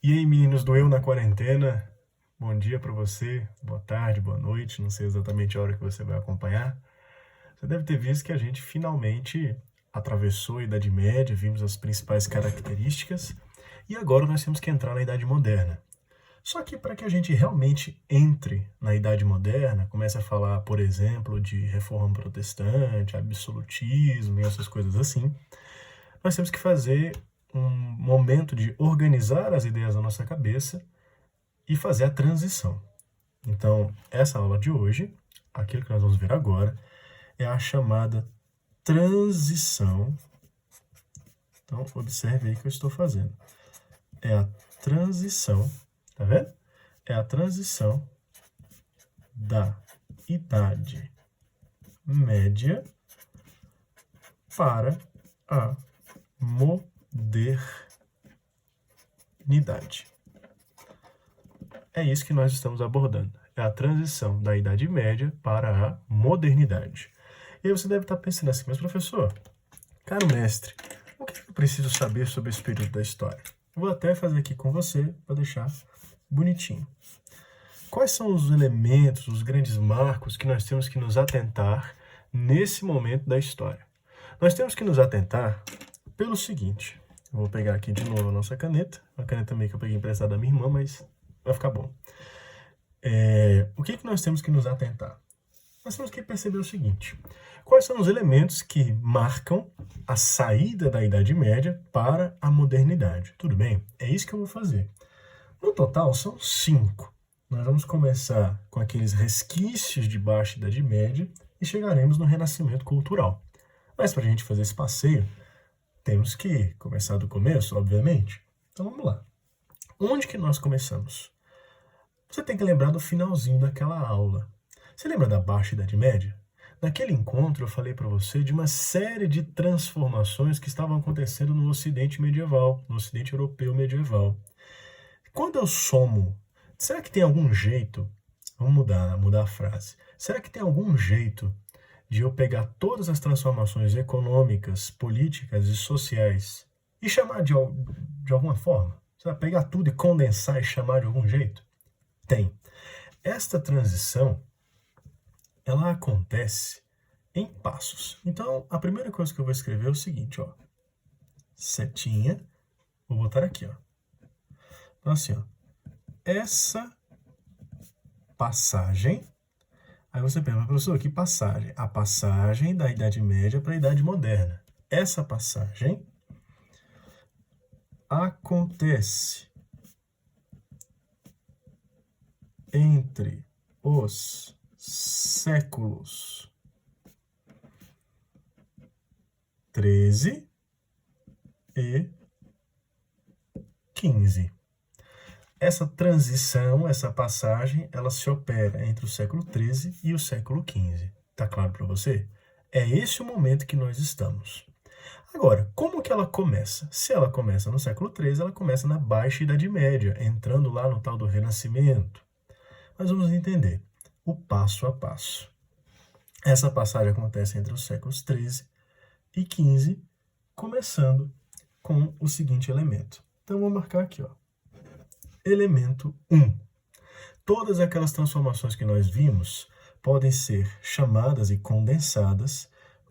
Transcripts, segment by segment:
E aí, meninos do Eu na Quarentena, bom dia para você, boa tarde, boa noite, não sei exatamente a hora que você vai acompanhar. Você deve ter visto que a gente finalmente atravessou a Idade Média, vimos as principais características, e agora nós temos que entrar na Idade Moderna. Só que para que a gente realmente entre na Idade Moderna, comece a falar, por exemplo, de reforma protestante, absolutismo e essas coisas assim, nós temos que fazer um momento de organizar as ideias da nossa cabeça e fazer a transição. Então, essa aula de hoje, aquilo que nós vamos ver agora, é a chamada transição. Então, observe aí o que eu estou fazendo. É a transição, tá vendo? É a transição da Idade Média para a modernidade. É isso que nós estamos abordando. É a transição da Idade Média para a modernidade. E aí você deve estar pensando assim, mas professor, caro mestre, o que eu preciso saber sobre esse período da história? Eu vou até fazer aqui com você para deixar bonitinho. Quais são os elementos, os grandes marcos que nós temos que nos atentar nesse momento da história? Nós temos que nos atentar pelo seguinte. Eu vou pegar aqui de novo a nossa caneta. Uma caneta também que eu peguei emprestada da minha irmã, mas vai ficar bom. O que nós temos que nos atentar? Nós temos que perceber o seguinte. Quais são os elementos que marcam a saída da Idade Média para a modernidade? Tudo bem? É isso que eu vou fazer. No total, são 5. Nós vamos começar com aqueles resquícios de baixa Idade Média e chegaremos no Renascimento Cultural. Mas para a gente fazer esse passeio, temos que começar do começo, obviamente. Então vamos lá. Onde que nós começamos? Você tem que lembrar do finalzinho daquela aula. Você lembra da Baixa Idade Média? Naquele encontro eu falei para você de uma série de transformações que estavam acontecendo no Ocidente medieval, no Ocidente europeu medieval. Quando eu somo, será que tem algum jeito, vamos mudar a frase, será que tem algum jeito de eu pegar todas as transformações econômicas, políticas e sociais e chamar de alguma forma? Você vai pegar tudo e condensar e chamar de algum jeito? Tem. Esta transição, ela acontece em passos. Então, a primeira coisa que eu vou escrever é o seguinte, ó. Setinha, vou botar aqui, ó. Então, assim, ó. Essa passagem, aí você pergunta, professor, que passagem? A passagem da Idade Média para a Idade Moderna. Essa passagem acontece entre os séculos 13 e 15. Essa transição, essa passagem, ela se opera entre o século 13 e o século 15. Tá claro para você? É esse o momento que nós estamos. Agora, como que ela começa? Se ela começa no século 13, ela começa na Baixa Idade Média, entrando lá no tal do Renascimento. Mas vamos entender o passo a passo. Essa passagem acontece entre os séculos 13 e 15, começando com o seguinte elemento. Então, vou marcar aqui, ó. Elemento 1. Todas aquelas transformações que nós vimos podem ser chamadas e condensadas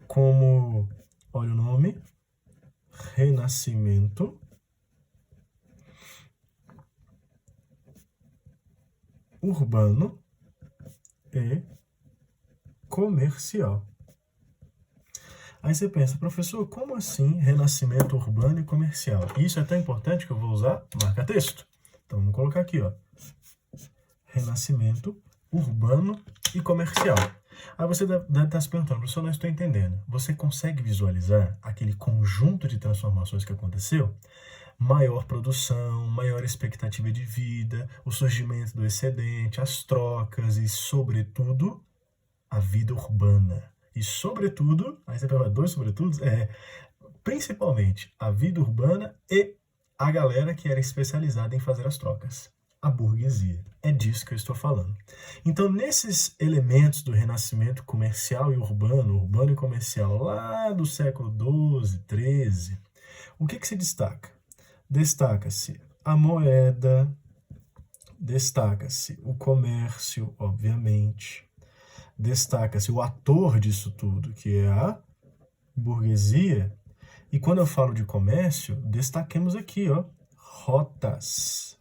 como, olha o nome, Renascimento urbano e comercial. Aí você pensa, professor, como assim renascimento urbano e comercial? Isso é tão importante que eu vou usar marca-texto. Então vamos colocar aqui, ó. Renascimento urbano e comercial. Aí você deve estar se perguntando, professor, não estou entendendo. Você consegue visualizar aquele conjunto de transformações que aconteceu? Maior produção, maior expectativa de vida, o surgimento do excedente, as trocas e, sobretudo, a vida urbana. E, sobretudo, aí você pergunta, dois sobretudos? Principalmente a vida urbana e a galera que era especializada em fazer as trocas. A burguesia. É disso que eu estou falando. Então, nesses elementos do renascimento comercial e urbano e comercial, lá do século XII, XIII, o que se destaca? Destaca-se a moeda, destaca-se o comércio, obviamente, destaca-se o ator disso tudo, que é a burguesia. E quando eu falo de comércio, destaquemos aqui, ó, rotas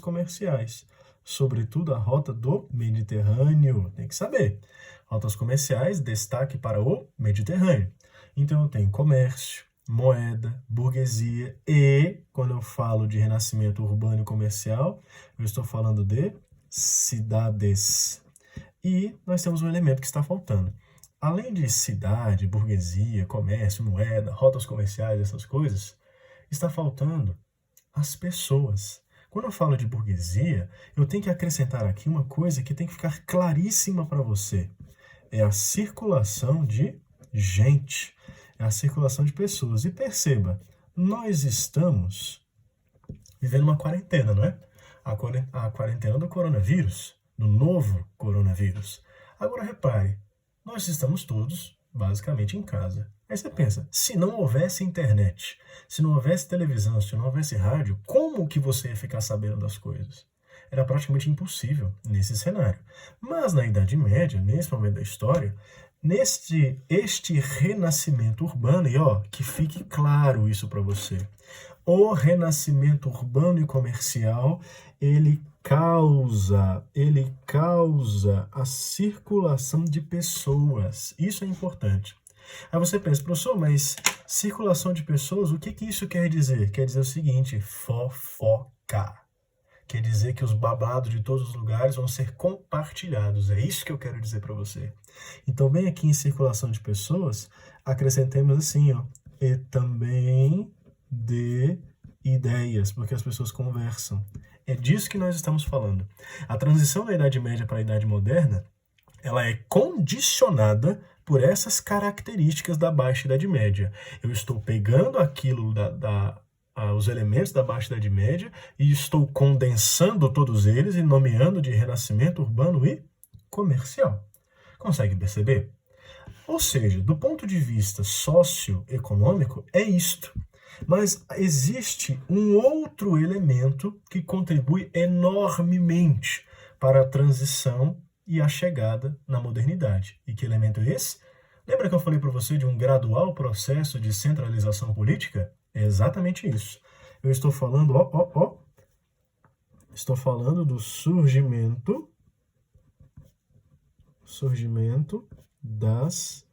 comerciais, sobretudo a rota do Mediterrâneo, tem que saber. Rotas comerciais, destaque para o Mediterrâneo. Então eu tenho comércio, moeda, burguesia e, quando eu falo de renascimento urbano e comercial, eu estou falando de cidades. E nós temos um elemento que está faltando. Além de cidade, burguesia, comércio, moeda, rotas comerciais, essas coisas, está faltando as pessoas. Quando eu falo de burguesia, eu tenho que acrescentar aqui uma coisa que tem que ficar claríssima para você. É a circulação de gente, é a circulação de pessoas. E perceba, nós estamos vivendo uma quarentena, não é? A quarentena do coronavírus, do novo coronavírus. Agora repare, nós estamos todos basicamente em casa. Aí você pensa, se não houvesse internet, se não houvesse televisão, se não houvesse rádio, como que você ia ficar sabendo das coisas? Era praticamente impossível nesse cenário. Mas na Idade Média, nesse momento da história, este renascimento urbano, e ó, que fique claro isso para você, o renascimento urbano e comercial, ele causa a circulação de pessoas. Isso é importante. Aí você pensa, professor, mas circulação de pessoas, o que isso quer dizer? Quer dizer o seguinte, fofoca. Quer dizer que os babados de todos os lugares vão ser compartilhados. É isso que eu quero dizer para você. Então, bem aqui em circulação de pessoas, acrescentemos assim, ó, e também de ideias, porque as pessoas conversam. É disso que nós estamos falando. A transição da Idade Média para a Idade Moderna, ela é condicionada por essas características da Baixa Idade Média. Eu estou pegando aquilo os elementos da Baixa Idade Média e estou condensando todos eles e nomeando de renascimento urbano e comercial. Consegue perceber? Ou seja, do ponto de vista socioeconômico, é isto. Mas existe um outro elemento que contribui enormemente para a transição e a chegada na modernidade. E que elemento é esse? Lembra que eu falei para você de um gradual processo de centralização política? É exatamente isso. Eu estou falando, estou falando do surgimento das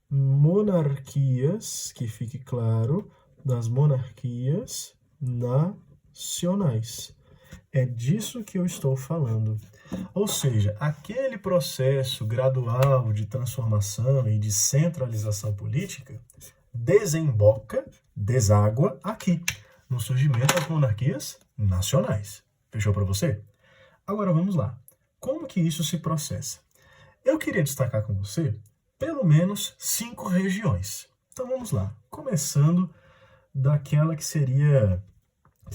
monarquias, que fique claro, das monarquias nacionais. É disso que eu estou falando. Ou seja, aquele processo gradual de transformação e de centralização política deságua aqui, no surgimento das monarquias nacionais. Fechou para você? Agora vamos lá. Como que isso se processa? Eu queria destacar com você pelo menos 5 regiões. Então vamos lá. Começando daquela que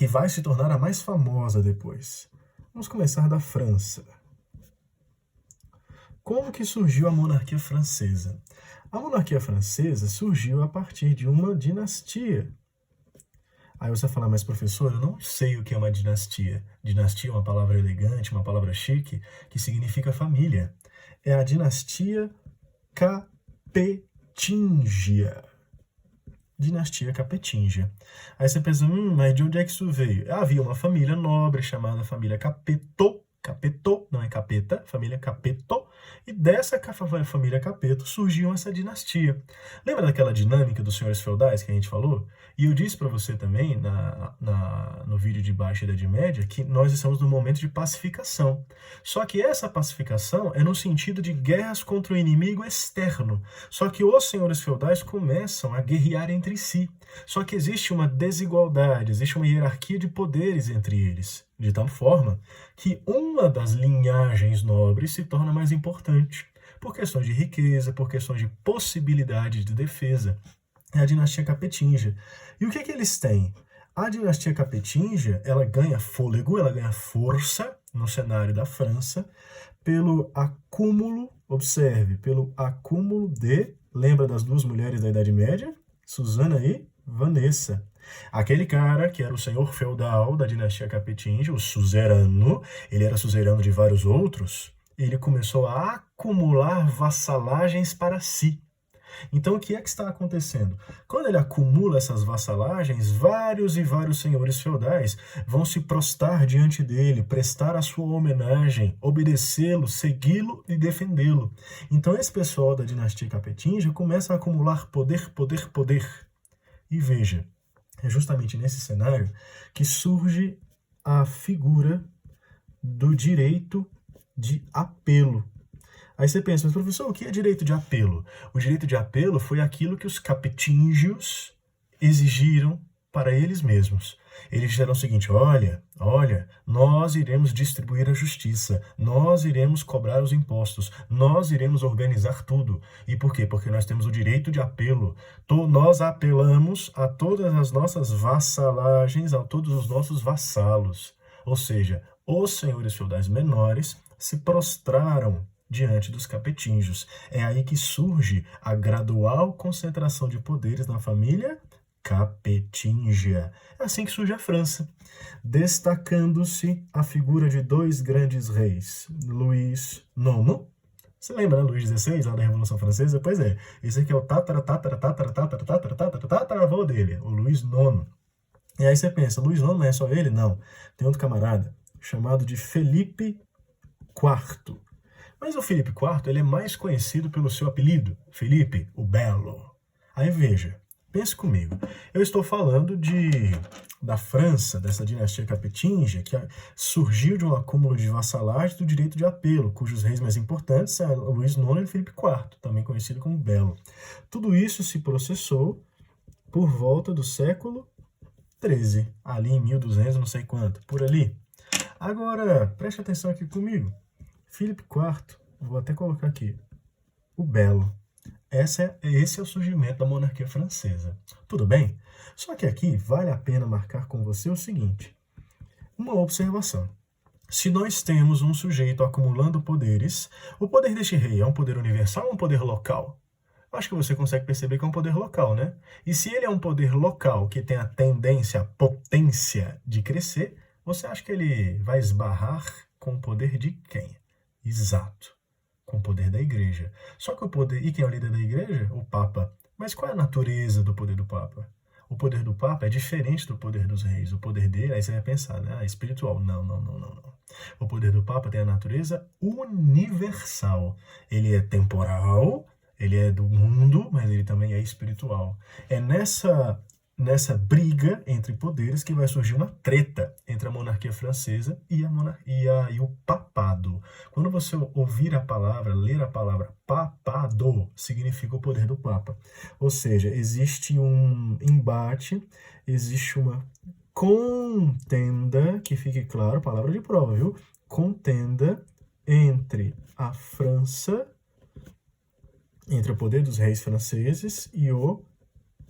vai se tornar a mais famosa depois. Vamos começar da França. Como que surgiu a monarquia francesa? A monarquia francesa surgiu a partir de uma dinastia. Aí você vai falar, mas professor, eu não sei o que é uma dinastia. Dinastia é uma palavra elegante, uma palavra chique, que significa família. É a dinastia capetingia. Dinastia capetingia. Aí você pensa, mas de onde é que isso veio? Havia uma família nobre chamada família Capeto, não é Capeta, família Capeto, e dessa família Capeto surgiu essa dinastia. Lembra daquela dinâmica dos senhores feudais que a gente falou? E eu disse para você também, no vídeo de Baixa Idade Média, que nós estamos num momento de pacificação. Só que essa pacificação é no sentido de guerras contra o inimigo externo. Só que os senhores feudais começam a guerrear entre si. Só que existe uma desigualdade, existe uma hierarquia de poderes entre eles, de tal forma que uma das linhagens nobres se torna mais importante, por questões de riqueza, por questões de possibilidade de defesa. É a dinastia capetingia. E o que eles têm? A dinastia capetingia, ela ganha fôlego, ela ganha força no cenário da França, pelo acúmulo, observe, pelo acúmulo lembra das duas mulheres da Idade Média? Susana e Vanessa. Aquele cara que era o senhor feudal da dinastia Capetinge, o suzerano, ele era suzerano de vários outros, ele começou a acumular vassalagens para si. Então, o que é que está acontecendo? Quando ele acumula essas vassalagens, vários e vários senhores feudais vão se prostrar diante dele, prestar a sua homenagem, obedecê-lo, segui-lo e defendê-lo. Então, esse pessoal da dinastia Capetinge começa a acumular poder, poder, poder. E veja, é justamente nesse cenário que surge a figura do direito de apelo. Aí você pensa, mas professor, o que é direito de apelo? O direito de apelo foi aquilo que os capetingios exigiram para eles mesmos. Eles disseram o seguinte, olha, nós iremos distribuir a justiça, nós iremos cobrar os impostos, nós iremos organizar tudo. E por quê? Porque nós temos o direito de apelo. Nós apelamos a todas as nossas vassalagens, a todos os nossos vassalos. Ou seja, os senhores feudais menores se prostraram diante dos capetingios. É aí que surge a gradual concentração de poderes na família capetingia. É assim que surge a França, destacando-se a figura de dois grandes reis, Luís IX. Você lembra, né? Luís XVI, lá da Revolução Francesa? Pois é, esse aqui é o tataravô dele, o Luís IX. E aí você pensa, Luís IX não é só ele? Não. Tem outro camarada, chamado de Felipe IV. Mas o Felipe IV ele é mais conhecido pelo seu apelido, Felipe o Belo. Aí veja, pense comigo, eu estou falando da França, dessa dinastia capetingia, que surgiu de um acúmulo de vassalagem do direito de apelo, cujos reis mais importantes são Luís IX e Felipe IV, também conhecido como Belo. Tudo isso se processou por volta do século XIII, ali em 1200, não sei quanto, por ali. Agora, preste atenção aqui comigo. Filipe IV, vou até colocar aqui, o Belo. Esse é o surgimento da monarquia francesa. Tudo bem? Só que aqui vale a pena marcar com você o seguinte, uma observação. Se nós temos um sujeito acumulando poderes, o poder deste rei é um poder universal ou um poder local? Acho que você consegue perceber que é um poder local, né? E se ele é um poder local que tem a tendência, a potência de crescer, você acha que ele vai esbarrar com o poder de quem? Exato, com o poder da igreja. Só que o poder... E quem é o líder da igreja? O Papa. Mas qual é a natureza do poder do Papa? O poder do Papa é diferente do poder dos reis. O poder dele, aí você vai pensar, né? Espiritual. Não. O poder do Papa tem a natureza universal. Ele é temporal, ele é do mundo, mas ele também é espiritual. É nessa briga entre poderes que vai surgir uma treta entre a monarquia francesa e o papado. Quando você ouvir a palavra, ler a palavra papado, significa o poder do papa. Ou seja, existe um embate, existe uma contenda, que fique claro, palavra de prova, viu? Contenda entre a França, entre o poder dos reis franceses e o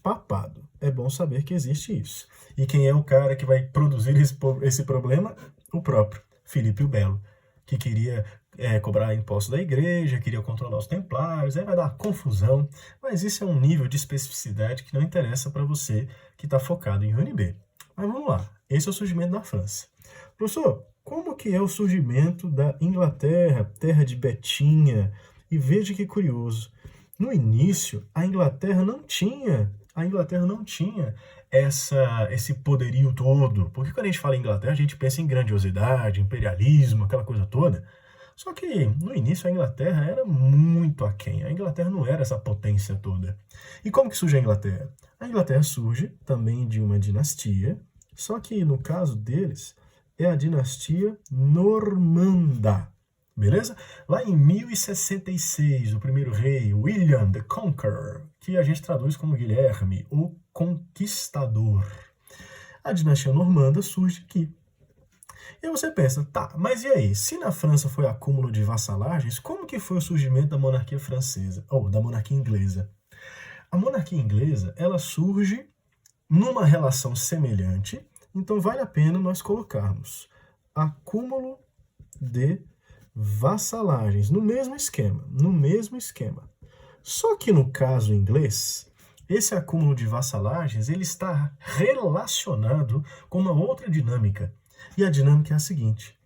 papado. É bom saber que existe isso. E quem é o cara que vai produzir esse problema? O próprio Filipe o Belo, que queria cobrar impostos da igreja, queria controlar os templários, aí vai dar confusão, mas isso é um nível de especificidade que não interessa para você que está focado em UNB. Mas vamos lá, esse é o surgimento da França. Professor, como que é o surgimento da Inglaterra, terra de Betinha? E veja que curioso, no início a Inglaterra não tinha esse poderio todo. Porque quando a gente fala em Inglaterra, a gente pensa em grandiosidade, imperialismo, aquela coisa toda. Só que no início a Inglaterra era muito aquém. A Inglaterra não era essa potência toda. E como que surge a Inglaterra? A Inglaterra surge também de uma dinastia, só que no caso deles é a dinastia normanda. Beleza? Lá em 1066, o primeiro rei, William the Conqueror, que a gente traduz como Guilherme, o Conquistador. A dinastia normanda surge aqui. E aí você pensa, tá, mas e aí? Se na França foi acúmulo de vassalagens, como que foi o surgimento da monarquia francesa, ou da monarquia inglesa? A monarquia inglesa, ela surge numa relação semelhante, então vale a pena nós colocarmos acúmulo de vassalagens, no mesmo esquema. Só que no caso inglês, esse acúmulo de vassalagens ele está relacionado com uma outra dinâmica. E a dinâmica é a seguinte: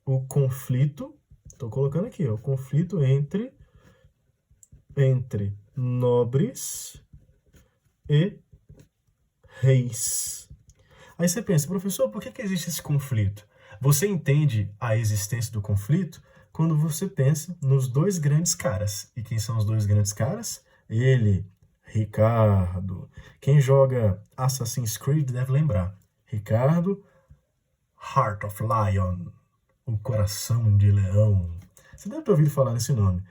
o conflito, estou colocando aqui, o conflito entre nobres e reis. Aí você pensa, professor, por que existe esse conflito? Você entende a existência do conflito quando você pensa nos dois grandes caras. E quem são os dois grandes caras? Ele, Ricardo. Quem joga Assassin's Creed deve lembrar. Ricardo, Heart of Lion, o coração de leão. Você deve ter ouvido falar nesse nome.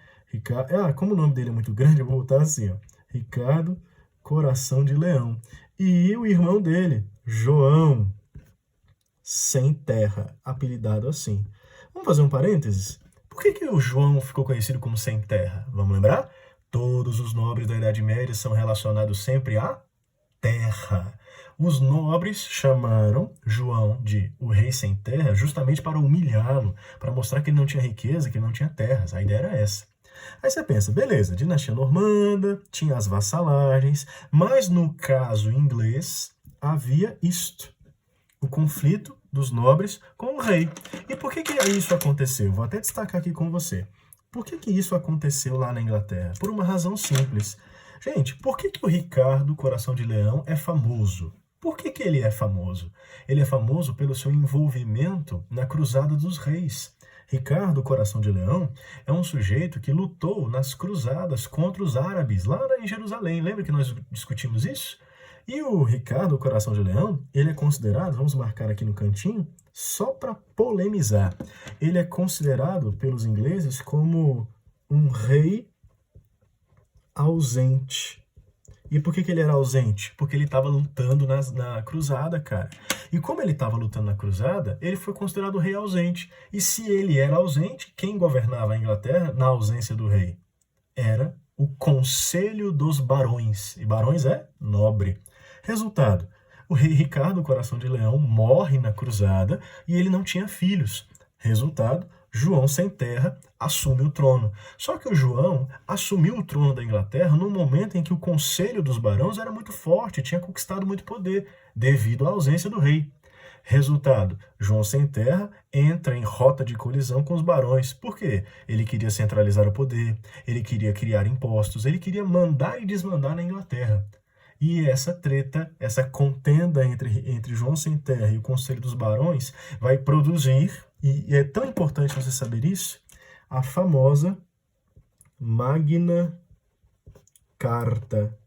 Como o nome dele é muito grande, eu vou botar assim, ó. Ricardo, coração de leão. E o irmão dele, João, sem terra, apelidado assim. Vamos fazer um parênteses? Por que o João ficou conhecido como sem terra? Vamos lembrar? Todos os nobres da Idade Média são relacionados sempre à terra. Os nobres chamaram João de o rei sem terra justamente para humilhá-lo, para mostrar que ele não tinha riqueza, que ele não tinha terras. A ideia era essa. Aí você pensa, beleza, dinastia normanda, tinha as vassalagens, mas no caso inglês havia isto, o conflito dos nobres com o rei. E por que isso aconteceu? Vou até destacar aqui com você. Por que isso aconteceu lá na Inglaterra? Por uma razão simples. Gente, por que o Ricardo, coração de leão, é famoso? Por que ele é famoso? Ele é famoso pelo seu envolvimento na Cruzada dos Reis. Ricardo, coração de leão, é um sujeito que lutou nas cruzadas contra os árabes, lá em Jerusalém. Lembra que nós discutimos isso? E o Ricardo, coração de leão, ele é considerado, vamos marcar aqui no cantinho, só para polemizar, ele é considerado pelos ingleses como um rei ausente. E por que ele era ausente? Porque ele estava lutando na cruzada, cara. E como ele estava lutando na cruzada, ele foi considerado rei ausente. E se ele era ausente, quem governava a Inglaterra na ausência do rei? Era o Conselho dos Barões. E barões é nobre. Resultado, o rei Ricardo, coração de leão, morre na cruzada e ele não tinha filhos. Resultado, João sem terra assume o trono. Só que o João assumiu o trono da Inglaterra no momento em que o Conselho dos Barões era muito forte, tinha conquistado muito poder, devido à ausência do rei. Resultado, João sem terra entra em rota de colisão com os barões. Por quê? Ele queria centralizar o poder, ele queria criar impostos, ele queria mandar e desmandar na Inglaterra. E essa treta, essa contenda entre João sem terra e o Conselho dos Barões vai produzir, e é tão importante você saber isso, a famosa Magna Carta.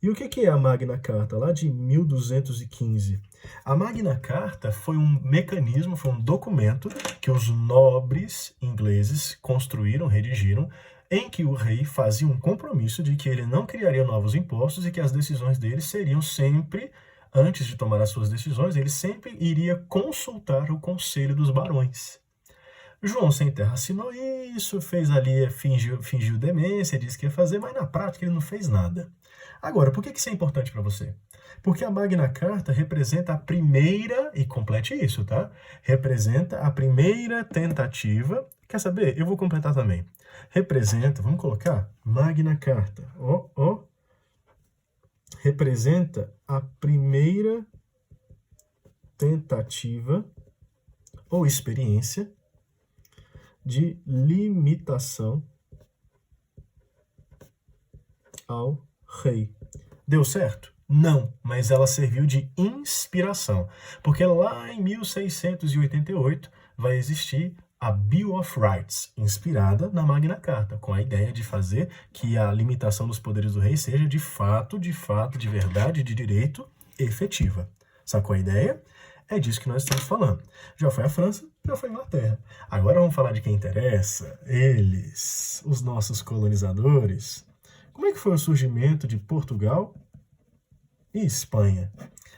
E o que é a Magna Carta? Lá de 1215. A Magna Carta foi um mecanismo, foi um documento que os nobres ingleses construíram, redigiram, em que o rei fazia um compromisso de que ele não criaria novos impostos e que as decisões dele seriam sempre, antes de tomar as suas decisões, ele sempre iria consultar o Conselho dos Barões. João sem terra assinou isso, fez ali, fingiu demência, disse que ia fazer, mas na prática ele não fez nada. Agora, por que isso é importante para você? Porque a Magna Carta representa a primeira, e complete isso, tá? Representa a primeira tentativa. Quer saber? Eu vou completar também. Representa, vamos colocar, Magna Carta. Representa a primeira tentativa ou experiência de limitação ao rei. Deu certo? Não, mas ela serviu de inspiração, porque lá em 1688 vai existir a Bill of Rights, inspirada na Magna Carta, com a ideia de fazer que a limitação dos poderes do rei seja de fato, de verdade, de direito, efetiva. Sacou a ideia? É disso que nós estamos falando. Já foi a França, já foi a Inglaterra. Agora vamos falar de quem interessa, eles, os nossos colonizadores. Como é que foi o surgimento de Portugal e Espanha?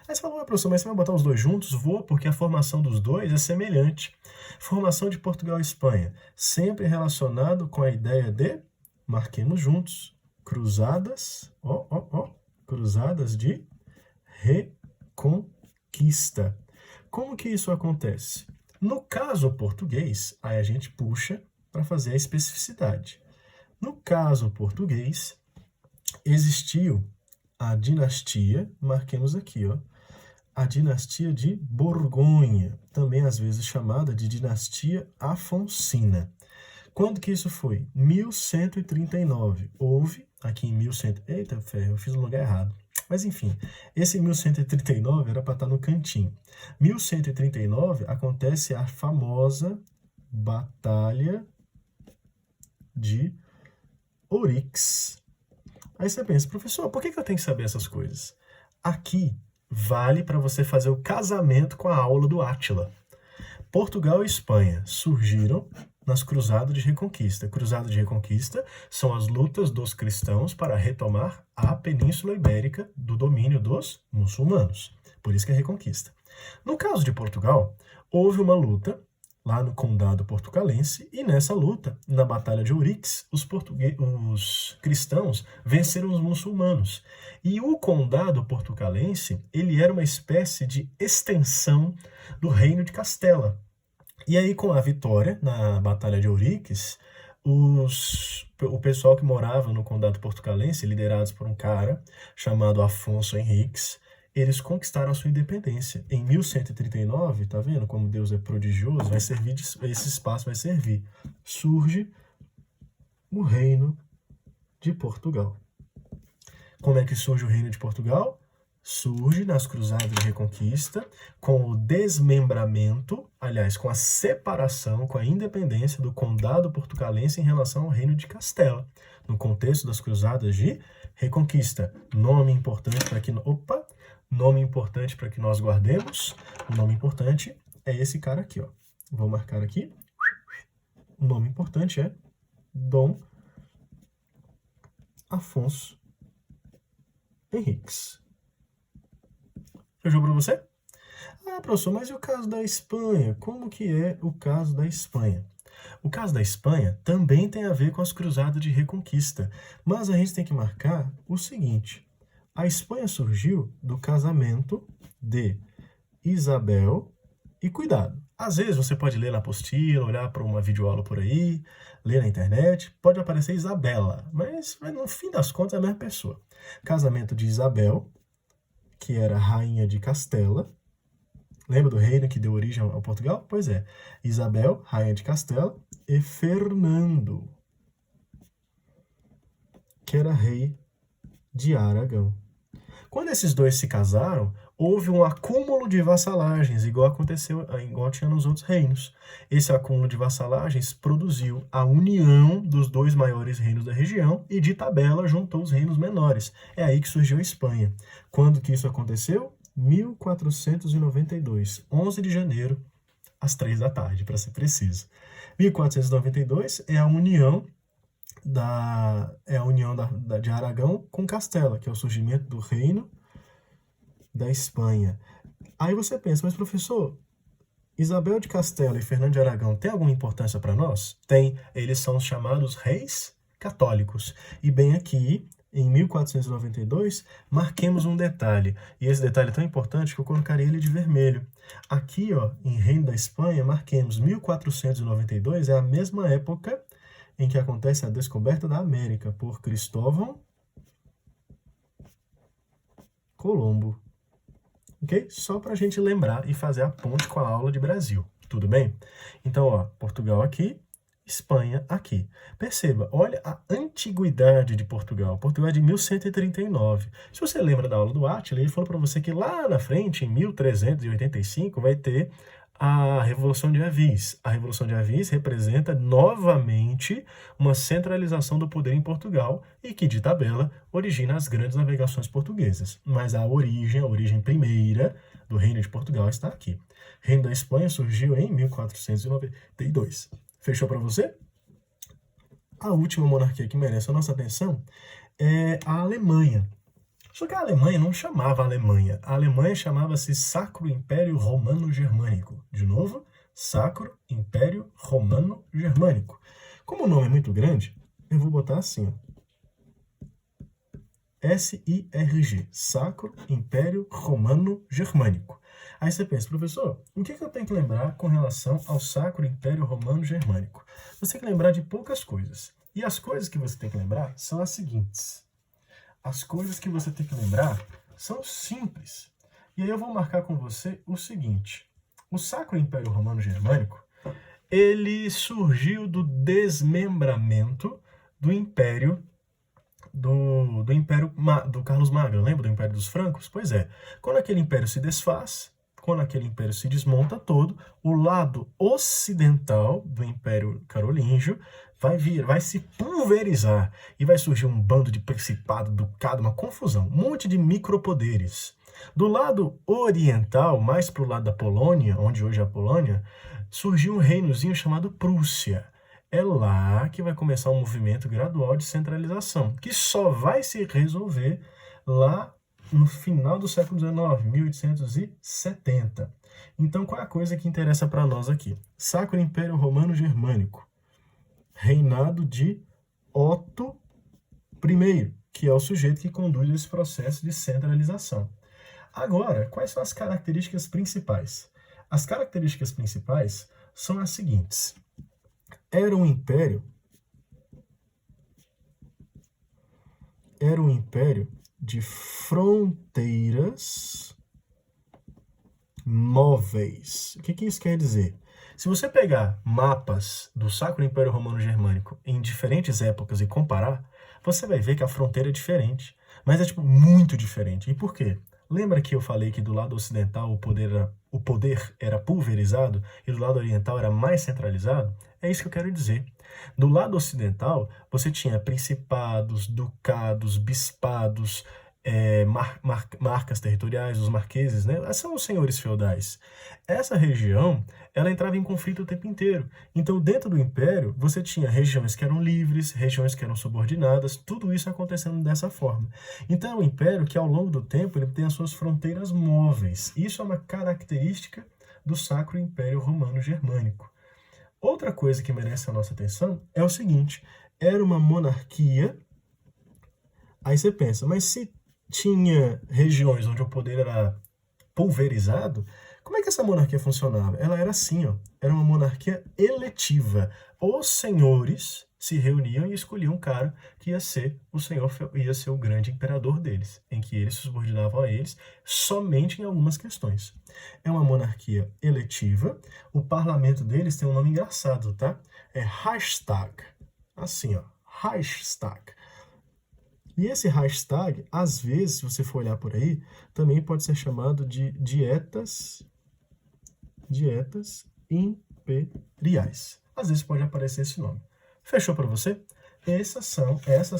Aí você fala, professor, mas você vai botar os dois juntos? Vou, porque a formação dos dois é semelhante. Formação de Portugal e Espanha, sempre relacionado com a ideia de, marquemos juntos, cruzadas, cruzadas de reconquista. Como que isso acontece? No caso português, aí a gente puxa para fazer a especificidade. No caso português, existiu a dinastia, marquemos aqui, ó, a dinastia de Borgonha, também às vezes chamada de dinastia Afonsina. Quando que isso foi? 1139. Houve, aqui em 1100... Eita, ferro, eu fiz no lugar errado. Mas enfim, esse 1139 era para estar no cantinho. 1139 acontece a famosa Batalha de Oryx. Aí você pensa, professor, por que eu tenho que saber essas coisas? Aqui vale para você fazer o casamento com a aula do Átila. Portugal e Espanha surgiram nas Cruzadas de Reconquista. Cruzadas de Reconquista são as lutas dos cristãos para retomar a Península Ibérica do domínio dos muçulmanos. Por isso que é Reconquista. No caso de Portugal, houve uma luta lá no Condado Portucalense, e nessa luta, na Batalha de Oryx, os cristãos venceram os muçulmanos. E o Condado Portucalense, ele era uma espécie de extensão do Reino de Castela. E aí, com a vitória na Batalha de Oryx, o pessoal que morava no Condado Portucalense, liderados por um cara chamado Afonso Henriques, eles conquistaram a sua independência. Em 1139, tá vendo como Deus é prodigioso? Vai servir esse espaço vai servir. Surge o Reino de Portugal. Como é que surge o Reino de Portugal? Surge nas Cruzadas de Reconquista, com o desmembramento, aliás, com a separação, com a independência do Condado Portucalense em relação ao Reino de Castela, no contexto das Cruzadas de Reconquista. Nome importante para que... Opa! Nome importante para que nós guardemos. O nome importante é esse cara aqui, ó. Vou marcar aqui. O nome importante é Dom Afonso Henriques. Fechou para você? Ah, professor, mas e o caso da Espanha? Como que é o caso da Espanha? O caso da Espanha também tem a ver com as Cruzadas de Reconquista, mas a gente tem que marcar o seguinte: a Espanha surgiu do casamento de Isabel, e cuidado, às vezes você pode ler na apostila, olhar para uma videoaula por aí, ler na internet, pode aparecer Isabela, mas no fim das contas é a mesma pessoa. Casamento de Isabel, que era rainha de Castela. Lembra do reino que deu origem ao Portugal? Pois é, Isabel, rainha de Castela, e Fernando, que era rei de Aragão. Quando esses dois se casaram, houve um acúmulo de vassalagens, igual tinha nos outros reinos. Esse acúmulo de vassalagens produziu a união dos dois maiores reinos da região e, de tabela, juntou os reinos menores. É aí que surgiu a Espanha. Quando que isso aconteceu? 1492, 11 de janeiro, às 3 da tarde, para ser preciso. 1492 é a união de Aragão com Castela, que é o surgimento do reino da Espanha. Aí você pensa, mas professor, Isabel de Castela e Fernando de Aragão tem alguma importância para nós? Tem. Eles são os chamados reis católicos. E bem aqui, em 1492, marquemos um detalhe. E esse detalhe é tão importante que eu colocarei ele de vermelho. Aqui, ó, em Reino da Espanha, marquemos 1492, é a mesma época em que acontece a descoberta da América por Cristóvão Colombo. Ok? Só para a gente lembrar e fazer a ponte com a aula de Brasil. Tudo bem? Então, ó, Portugal aqui, Espanha aqui. Perceba, olha a antiguidade de Portugal. Portugal é de 1139. Se você lembra da aula do Átila, ele falou para você que lá na frente, em 1385, vai ter a Revolução de Avis. A Revolução de Avis representa novamente uma centralização do poder em Portugal e que, de tabela, origina as grandes navegações portuguesas. Mas a origem primeira do Reino de Portugal está aqui. Reino da Espanha surgiu em 1492. Fechou para você? A última monarquia que merece a nossa atenção é a Alemanha. Só que a Alemanha não chamava Alemanha. A Alemanha chamava-se Sacro Império Romano Germânico. De novo, Sacro Império Romano Germânico. Como o nome é muito grande, eu vou botar assim, ó. SIRG, Sacro Império Romano Germânico. Aí você pensa, professor, o que eu tenho que lembrar com relação ao Sacro Império Romano Germânico? Você tem que lembrar de poucas coisas. E as coisas que você tem que lembrar são as seguintes. as coisas que você tem que lembrar são simples. E aí eu vou marcar com você o seguinte. O Sacro Império Romano Germânico, ele surgiu do desmembramento do Império do Carlos Magno. Lembra do Império dos Francos? Pois é. Quando aquele império se desfaz, quando aquele império se desmonta todo, o lado ocidental do Império Carolíngio vai se pulverizar e vai surgir um bando de principado, ducado, uma confusão, um monte de micropoderes. Do lado oriental, mais para o lado da Polônia, onde hoje é a Polônia, surgiu um reinozinho chamado Prússia. É lá que vai começar um movimento gradual de centralização, que só vai se resolver lá no final do século XIX, 1870. Então, qual é a coisa que interessa para nós aqui? Sacro Império Romano Germânico, reinado de Otto I, que é o sujeito que conduz esse processo de centralização. Agora, quais são as características principais? As características principais são as seguintes. Era um império de fronteiras móveis. O que isso quer dizer? Se você pegar mapas do Sacro Império Romano Germânico em diferentes épocas e comparar, você vai ver que a fronteira é diferente. Mas é muito diferente. E por quê? Lembra que eu falei que do lado ocidental o poder era pulverizado e do lado oriental era mais centralizado? É isso que eu quero dizer. Do lado ocidental, você tinha principados, ducados, bispados, marcas territoriais, os marqueses, né? São os senhores feudais. Essa região, ela entrava em conflito o tempo inteiro. Então, dentro do império, você tinha regiões que eram livres, regiões que eram subordinadas, tudo isso acontecendo dessa forma. Então, é um império que, ao longo do tempo, ele tem as suas fronteiras móveis. Isso é uma característica do Sacro Império Romano Germânico. Outra coisa que merece a nossa atenção é o seguinte, era uma monarquia, aí você pensa, mas se tinha regiões onde o poder era pulverizado, como é que essa monarquia funcionava? Ela era assim, ó, era uma monarquia eletiva. Os senhores se reuniam e escolhiam um cara que ia ser o grande imperador deles, em que eles se subordinavam a eles somente em algumas questões. É uma monarquia eletiva, o parlamento deles tem um nome engraçado, tá? É Reichstag, assim, ó, Reichstag. E esse Reichstag, às vezes, se você for olhar por aí, também pode ser chamado de dietas imperiais. Às vezes pode aparecer esse nome. Fechou para você? Essas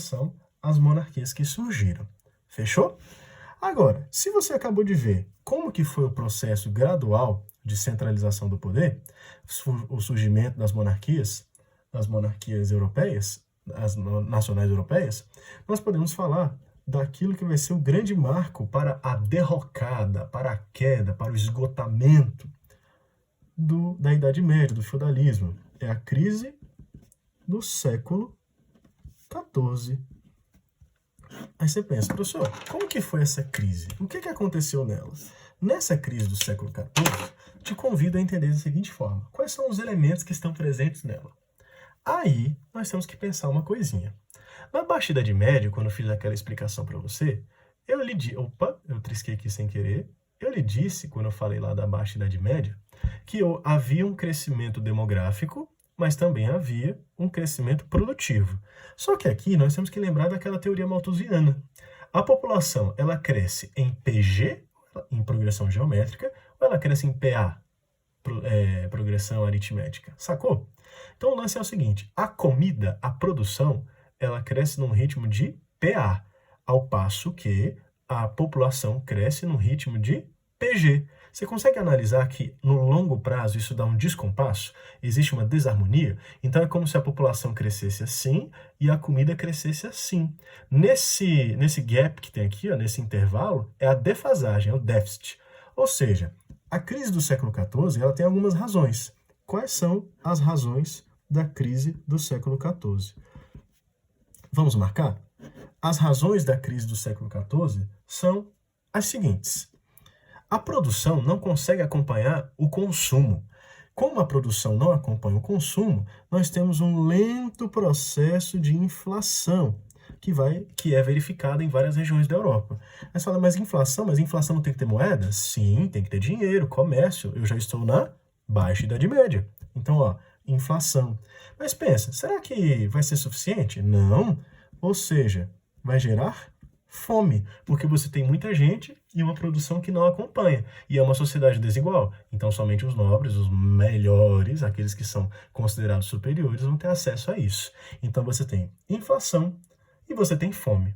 são as monarquias que surgiram. Fechou? Agora, se você acabou de ver como que foi o processo gradual de centralização do poder, o surgimento das monarquias europeias, as nacionais europeias, nós podemos falar daquilo que vai ser o grande marco para a derrocada, para a queda, para o esgotamento da Idade Média, do feudalismo. É a crise do século XIV. Aí você pensa, professor, como que foi essa crise? O que aconteceu nela? Nessa crise do século XIV, te convido a entender da seguinte forma. Quais são os elementos que estão presentes nela? Aí, nós temos que pensar uma coisinha. Na Baixa Idade Média, quando eu fiz aquela explicação para você, eu trisquei aqui sem querer. Eu lhe disse, quando eu falei lá da Baixa Idade Média, que havia um crescimento demográfico, mas também havia um crescimento produtivo. Só que aqui nós temos que lembrar daquela teoria malthusiana. A população, ela cresce em PG, em progressão geométrica, ou ela cresce em PA, progressão aritmética. Sacou? Então o lance é o seguinte, a comida, a produção, ela cresce num ritmo de PA, ao passo que a população cresce num ritmo de PG. Você consegue analisar que no longo prazo isso dá um descompasso? Existe uma desarmonia? Então é como se a população crescesse assim e a comida crescesse assim. Nesse gap que tem aqui, ó, nesse intervalo, é a defasagem, é o déficit. Ou seja, a crise do século XIV ela tem algumas razões. Quais são as razões da crise do século XIV? Vamos marcar? As razões da crise do século XIV são as seguintes. A produção não consegue acompanhar o consumo. Como a produção não acompanha o consumo, nós temos um lento processo de inflação. que é verificada em várias regiões da Europa. Aí você fala, mas inflação não tem que ter moeda? Sim, tem que ter dinheiro, comércio. Eu já estou na Baixa Idade Média. Então, ó, inflação. Mas pensa, será que vai ser suficiente? Não. Ou seja, vai gerar fome, porque você tem muita gente e uma produção que não acompanha. E é uma sociedade desigual. Então, somente os nobres, os melhores, aqueles que são considerados superiores, vão ter acesso a isso. Então, você tem inflação e você tem fome.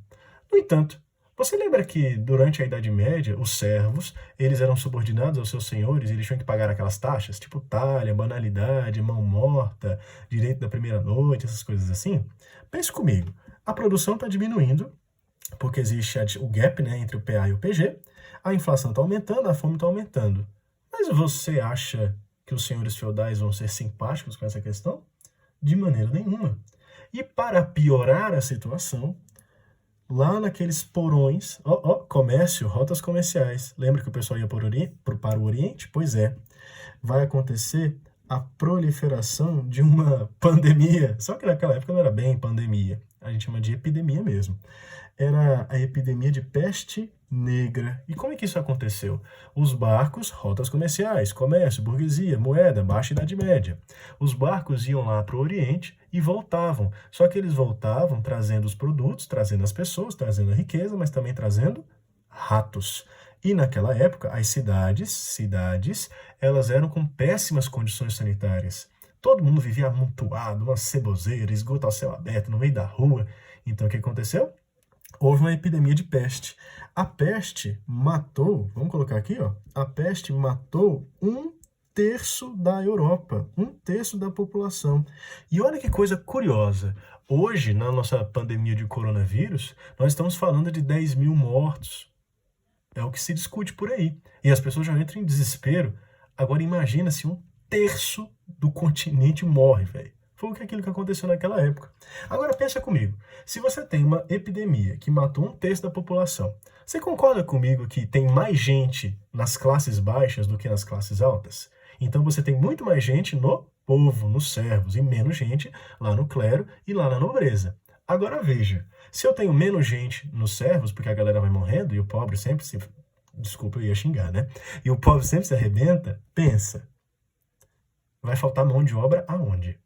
No entanto, você lembra que durante a Idade Média, os servos, eles eram subordinados aos seus senhores e eles tinham que pagar aquelas taxas, tipo talha, banalidade, mão morta, direito da primeira noite, essas coisas assim? Pense comigo, a produção está diminuindo, porque existe o gap, né, entre o PA e o PG, a inflação está aumentando, a fome está aumentando. Mas você acha que os senhores feudais vão ser simpáticos com essa questão? De maneira nenhuma. E para piorar a situação, lá naqueles porões, comércio, rotas comerciais. Lembra que o pessoal ia para o Oriente? Pois é. Vai acontecer a proliferação de uma pandemia. Só que naquela época não era bem pandemia. A gente chama de epidemia mesmo. Era a epidemia de peste negra. E como é que isso aconteceu? Os barcos, rotas comerciais, comércio, burguesia, moeda, Baixa Idade Média. Os barcos iam lá para o Oriente e voltavam. Só que eles voltavam trazendo os produtos, trazendo as pessoas, trazendo a riqueza, mas também trazendo ratos. E naquela época, as cidades, elas eram com péssimas condições sanitárias. Todo mundo vivia amontoado, uma ceboseira, esgoto ao céu aberto, no meio da rua. Então, o que aconteceu? Houve uma epidemia de peste. A peste matou, vamos colocar aqui, ó, a peste matou 1/3 da Europa, 1/3 da população. E olha que coisa curiosa, hoje, na nossa pandemia de coronavírus, nós estamos falando de 10 mil mortos. É o que se discute por aí. E as pessoas já entram em desespero. Agora imagina se 1/3 do continente morre, velho. Foi aquilo que aconteceu naquela época. Agora pensa comigo, se você tem uma epidemia que matou 1/3 da população, você concorda comigo que tem mais gente nas classes baixas do que nas classes altas? Então você tem muito mais gente no povo, nos servos, e menos gente lá no clero e lá na nobreza. Agora veja, se eu tenho menos gente nos servos, porque a galera vai morrendo e o pobre sempre se... Desculpa, eu ia xingar, né? E o pobre sempre se arrebenta, pensa, vai faltar mão de obra aonde?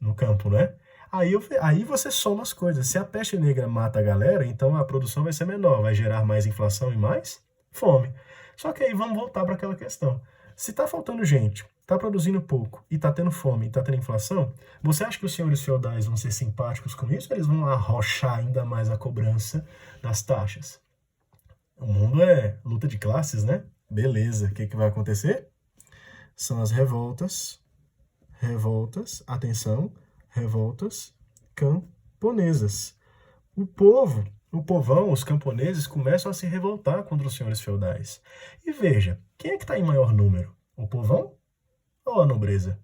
No campo, né? Aí você soma as coisas. Se a peste negra mata a galera, então a produção vai ser menor, vai gerar mais inflação e mais fome. Só que aí vamos voltar para aquela questão. Se está faltando gente, está produzindo pouco e está tendo fome e está tendo inflação, você acha que os senhores feudais vão ser simpáticos com isso ou eles vão arrochar ainda mais a cobrança das taxas? O mundo é luta de classes, né? Beleza, o que vai acontecer? São as revoltas, atenção, revoltas camponesas. O povão, os camponeses começam a se revoltar contra os senhores feudais. E veja, quem é que está em maior número? O povão ou a nobreza?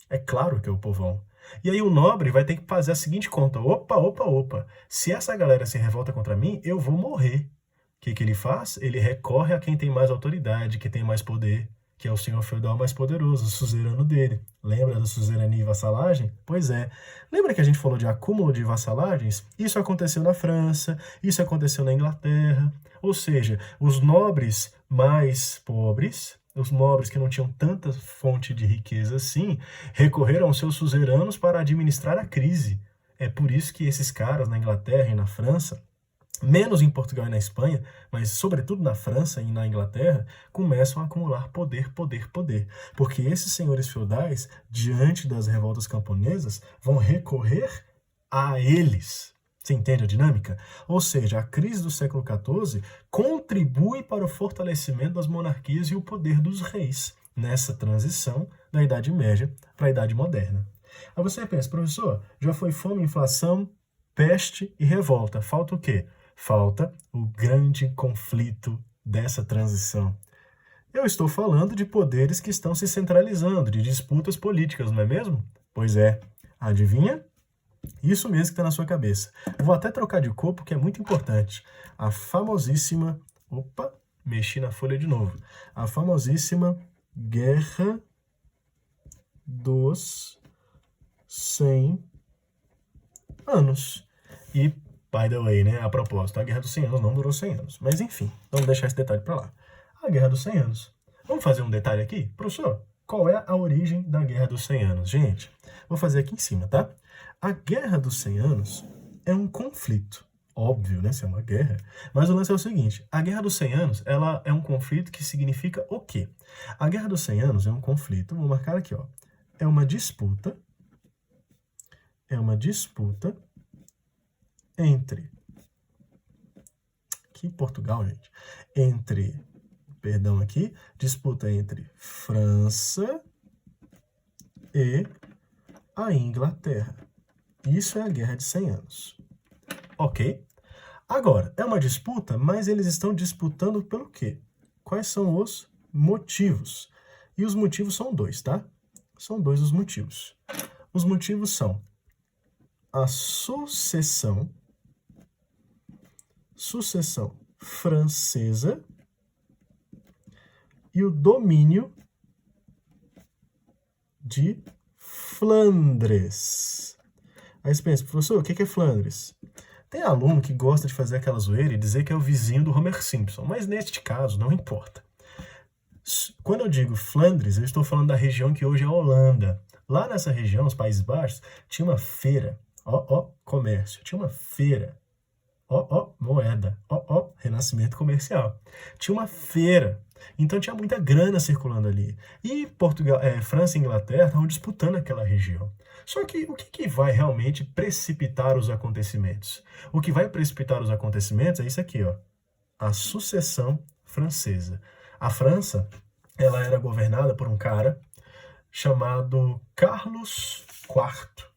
É claro que é o povão. E aí o nobre vai ter que fazer a seguinte conta: opa, se essa galera se revolta contra mim, eu vou morrer. O que ele faz? Ele recorre a quem tem mais autoridade, que tem mais poder, que é o senhor feudal mais poderoso, o suzerano dele. Lembra da suzerania e vassalagem? Pois é. Lembra que a gente falou de acúmulo de vassalagens? Isso aconteceu na França, isso aconteceu na Inglaterra. Ou seja, os nobres mais pobres, os nobres que não tinham tanta fonte de riqueza assim, recorreram aos seus suzeranos para administrar a crise. É por isso que esses caras na Inglaterra e na França, menos em Portugal e na Espanha, mas sobretudo na França e na Inglaterra, começam a acumular poder. Porque esses senhores feudais, diante das revoltas camponesas, vão recorrer a eles. Você entende a dinâmica? Ou seja, a crise do século XIV contribui para o fortalecimento das monarquias e o poder dos reis nessa transição da Idade Média para a Idade Moderna. Aí você pensa, professor, já foi fome, inflação, peste e revolta. Falta o quê? Falta o grande conflito dessa transição. Eu estou falando de poderes que estão se centralizando, de disputas políticas, não é mesmo? Pois é. Adivinha? Isso mesmo que está na sua cabeça. Vou até trocar de cor porque é muito importante. A famosíssima... Opa, mexi na folha de novo. A famosíssima Guerra dos 100 Anos. E By the way, né? A propósito, a Guerra dos 100 Anos não durou 100 anos. Mas enfim, vamos deixar esse detalhe para lá. A Guerra dos 100 Anos. Vamos fazer um detalhe aqui? Professor, qual é a origem da Guerra dos 100 Anos? Gente, vou fazer aqui em cima, tá? A Guerra dos 100 Anos é um conflito. Óbvio, né? Se é uma guerra. Mas o lance é o seguinte, a Guerra dos 100 Anos, ela é um conflito que significa o quê? A Guerra dos 100 Anos é um conflito, vou marcar aqui, ó. É uma disputa entre, aqui Portugal, gente, disputa entre França e a Inglaterra. Isso é a Guerra de 100 Anos. Ok? Agora, é uma disputa, mas eles estão disputando pelo quê? Quais são os motivos? E os motivos são dois, tá? São dois os motivos. Os motivos são a sucessão francesa e o domínio de Flandres. Aí você pensa, professor, o que é Flandres? Tem aluno que gosta de fazer aquela zoeira e dizer que é o vizinho do Homer Simpson, mas neste caso não importa. Quando eu digo Flandres, eu estou falando da região que hoje é a Holanda. Lá nessa região, os Países Baixos, tinha uma feira. Comércio. Tinha uma feira. Moeda. Renascimento comercial. Tinha uma feira. Então tinha muita grana circulando ali. E Portugal, França e Inglaterra estavam disputando aquela região. Só que o que vai realmente precipitar os acontecimentos? O que vai precipitar os acontecimentos é isso aqui, ó. A sucessão francesa. A França, ela era governada por um cara chamado Carlos IV.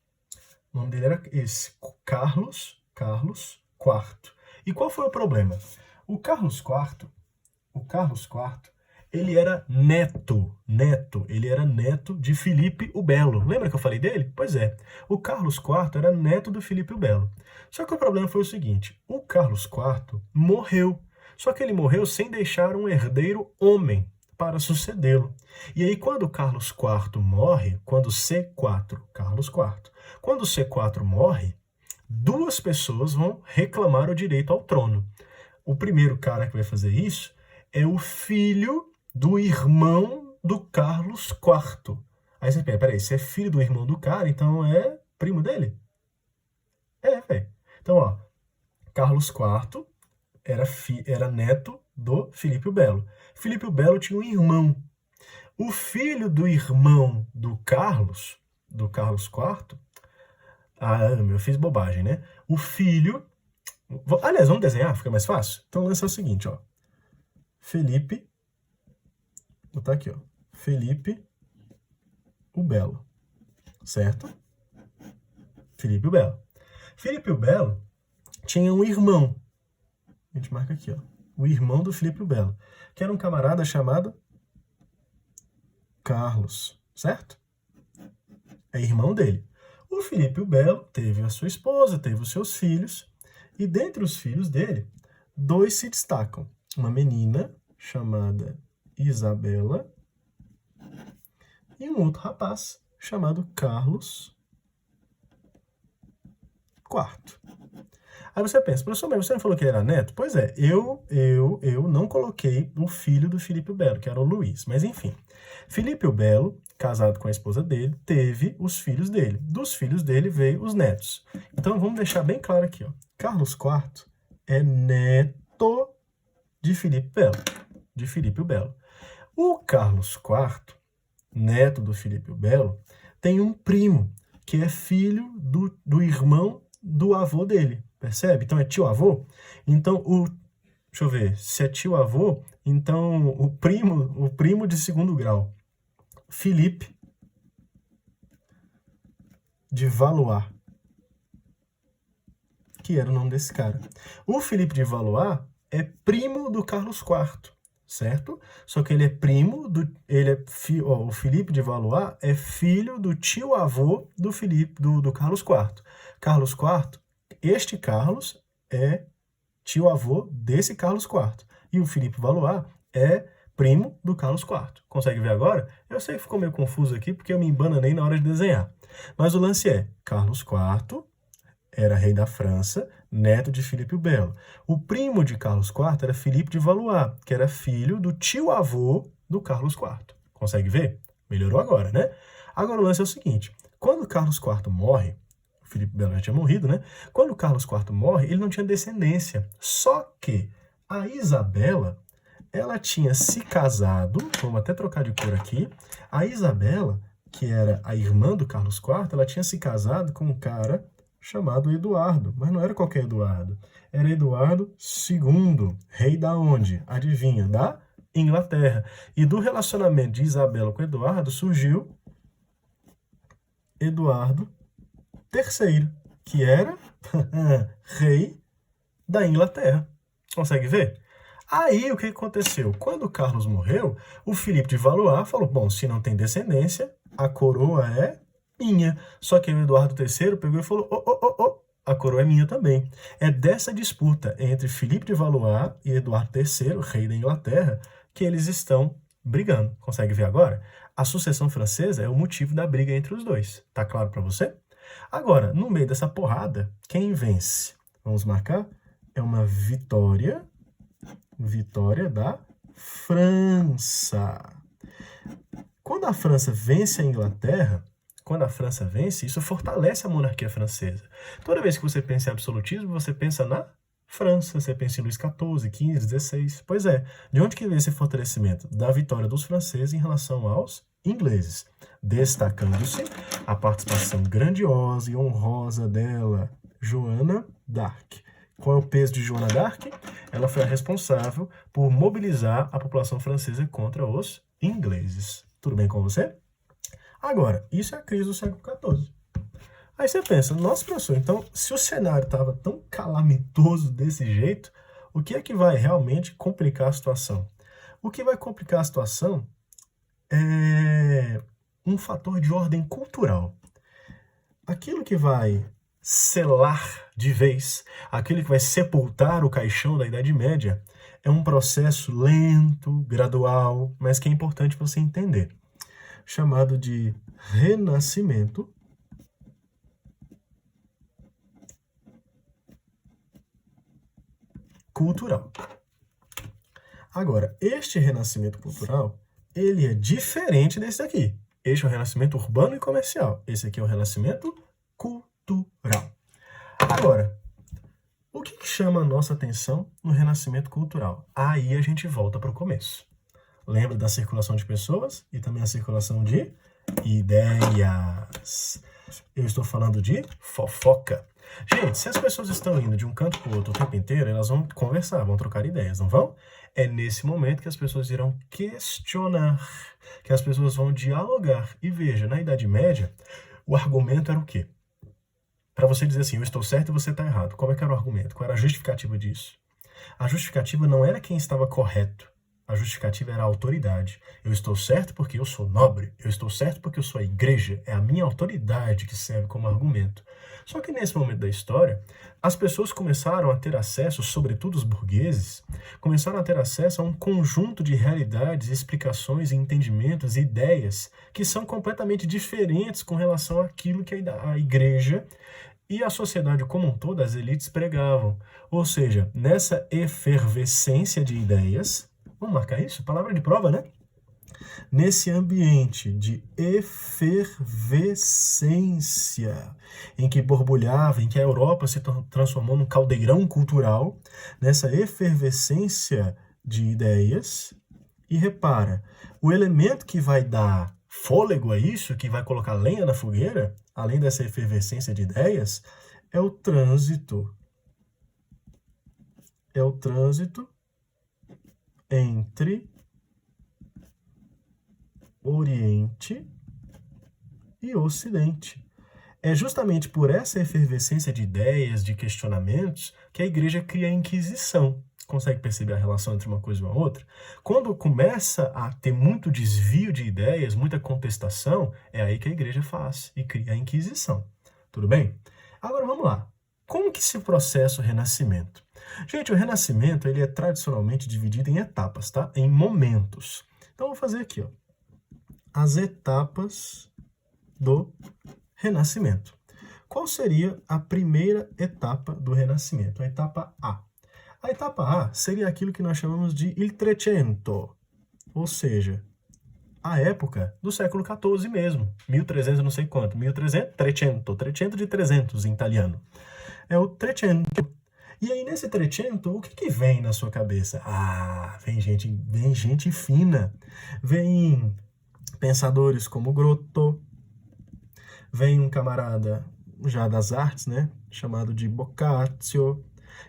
O nome dele era esse, Carlos IV. E qual foi o problema? O Carlos IV, ele era neto, ele era neto de Filipe o Belo. Lembra que eu falei dele? Pois é, o Carlos IV era neto do Filipe o Belo. Só que o problema foi o seguinte, o Carlos IV morreu, só que ele morreu sem deixar um herdeiro homem para sucedê-lo. E aí quando o Carlos IV morre, quando o C4 morre, duas pessoas vão reclamar o direito ao trono. O primeiro cara que vai fazer isso é o filho do irmão do Carlos IV. Aí você pensa, peraí, se é filho do irmão do cara, então é primo dele? Velho. Então, ó, Carlos IV era neto do Filipe o Belo. Filipe o Belo tinha um irmão. O filho do irmão do Carlos IV... eu fiz bobagem, né? O filho... Aliás, vamos desenhar, fica mais fácil? Então, o lance é o seguinte, ó. Felipe... Vou botar aqui, ó. Felipe o Belo. Certo? Felipe o Belo. Felipe o Belo tinha um irmão. A gente marca aqui, ó. O irmão do Felipe o Belo. Que era um camarada chamado Carlos. Certo? É irmão dele. O Felipe o Belo teve a sua esposa, teve os seus filhos. E dentre os filhos dele, dois se destacam. Uma menina chamada Isabela e um outro rapaz chamado Carlos IV. Aí você pensa, professor, mas você não falou que ele era neto? Pois é, eu não coloquei o filho do Filipe o Belo, que era o Luiz. Mas enfim, Filipe o Belo, casado com a esposa dele, teve os filhos dele. Dos filhos dele veio os netos. Então vamos deixar bem claro aqui, ó. Carlos IV é neto de Filipe o Belo. O Carlos IV, neto do Filipe o Belo, tem um primo, que é filho do irmão do avô dele. Percebe? Então é tio-avô. Então, deixa eu ver, se é tio-avô, então o primo de segundo grau, Filipe de Valois, que era o nome desse cara. O Filipe de Valois é primo do Carlos IV, certo? Só que ele é primo o Filipe de Valois é filho do tio-avô do Carlos IV. Carlos IV, este Carlos é tio-avô desse Carlos IV. E o Filipe Valois é primo do Carlos IV. Consegue ver agora? Eu sei que ficou meio confuso aqui, porque eu me embananei na hora de desenhar. Mas o lance é, Carlos IV era rei da França, neto de Filipe o Belo. O primo de Carlos IV era Filipe de Valois, que era filho do tio-avô do Carlos IV. Consegue ver? Melhorou agora, né? Agora o lance é o seguinte, quando Carlos IV morre, o Filipe Belo já tinha morrido, né? Quando Carlos IV morre, ele não tinha descendência. Só que a Isabela, ela tinha se casado, vamos até trocar de cor aqui, a Isabela, que era a irmã do Carlos IV, ela tinha se casado com um cara chamado Eduardo, mas não era qualquer Eduardo, era Eduardo II, rei da onde? Adivinha? Da Inglaterra. E do relacionamento de Isabela com Eduardo surgiu Eduardo III, que era rei da Inglaterra. Consegue ver? Aí, o que aconteceu? Quando o Carlos morreu, o Filipe de Valois falou, bom, se não tem descendência, a coroa é minha. Só que o Eduardo III pegou e falou, a coroa é minha também. É dessa disputa entre Filipe de Valois e Eduardo III, rei da Inglaterra, que eles estão brigando. Consegue ver agora? A sucessão francesa é o motivo da briga entre os dois. Tá claro para você? Agora, no meio dessa porrada, quem vence? Vamos marcar? É uma vitória da França. Quando a França vence a Inglaterra, isso fortalece a monarquia francesa. Toda vez que você pensa em absolutismo, você pensa na França, você pensa em Luís XIV, XV, XVI. Pois é, de onde que veio esse fortalecimento? Da vitória dos franceses em relação aos ingleses, destacando-se a participação grandiosa e honrosa dela, Joana d'Arc. Qual é o peso de Joana d'Arc? Ela foi a responsável por mobilizar a população francesa contra os ingleses. Tudo bem com você? Agora, isso é a crise do século XIV. Aí você pensa, nossa, professor, então, se o cenário estava tão calamitoso desse jeito, o que é que vai realmente complicar a situação? O que vai complicar a situação é um fator de ordem cultural. Aquilo que vai selar de vez, aquilo que vai sepultar o caixão da Idade Média, é um processo lento, gradual, mas que é importante você entender, chamado de renascimento cultural. Agora, este renascimento cultural, ele é diferente desse aqui. Este é o renascimento urbano e comercial. Esse aqui é o renascimento cultural. Agora, o que chama a nossa atenção no renascimento cultural? Aí a gente volta para o começo. Lembra da circulação de pessoas e também a circulação de ideias. Eu estou falando de fofoca. Gente, se as pessoas estão indo de um canto para o outro o tempo inteiro, elas vão conversar, vão trocar ideias, não vão? É nesse momento que as pessoas irão questionar, que as pessoas vão dialogar. E veja, na Idade Média, o argumento era o quê? Para você dizer assim, eu estou certo e você está errado. Como é que era o argumento? Qual era a justificativa disso? A justificativa não era quem estava correto. A justificativa era a autoridade. Eu estou certo porque eu sou nobre. Eu estou certo porque eu sou a igreja. É a minha autoridade que serve como argumento. Só que nesse momento da história, as pessoas começaram a ter acesso, sobretudo os burgueses, começaram a ter acesso a um conjunto de realidades, explicações, entendimentos, ideias que são completamente diferentes com relação àquilo que a igreja e a sociedade como um todo, as elites, pregavam. Ou seja, nessa efervescência de ideias, vamos marcar isso? Palavra de prova, né? Nesse ambiente de efervescência, em que borbulhava, em que a Europa se transformou num caldeirão cultural, nessa efervescência de ideias, e repara, o elemento que vai dar fôlego a isso, que vai colocar lenha na fogueira, além dessa efervescência de ideias, é o trânsito. É o trânsito entre Oriente e Ocidente. É justamente por essa efervescência de ideias, de questionamentos, que a igreja cria a Inquisição. Consegue perceber a relação entre uma coisa e uma outra? Quando começa a ter muito desvio de ideias, muita contestação, é aí que a igreja faz e cria a Inquisição. Tudo bem? Agora vamos lá. Como que se processa o renascimento? Gente, o renascimento ele é tradicionalmente dividido em etapas, tá? Em momentos. Então, eu vou fazer aqui, ó, as etapas do renascimento. Qual seria a primeira etapa do Renascimento? A etapa A. A etapa A seria aquilo que nós chamamos de il Trecento, ou seja, a época do século XIV mesmo, 1300 não sei quanto, 1300, Trecento de 300 em italiano. É o Trecento. E aí, nesse Trecento, o que vem na sua cabeça? Ah, vem gente fina. Vem pensadores como Grotto, vem um camarada já das artes, né, chamado de Boccaccio,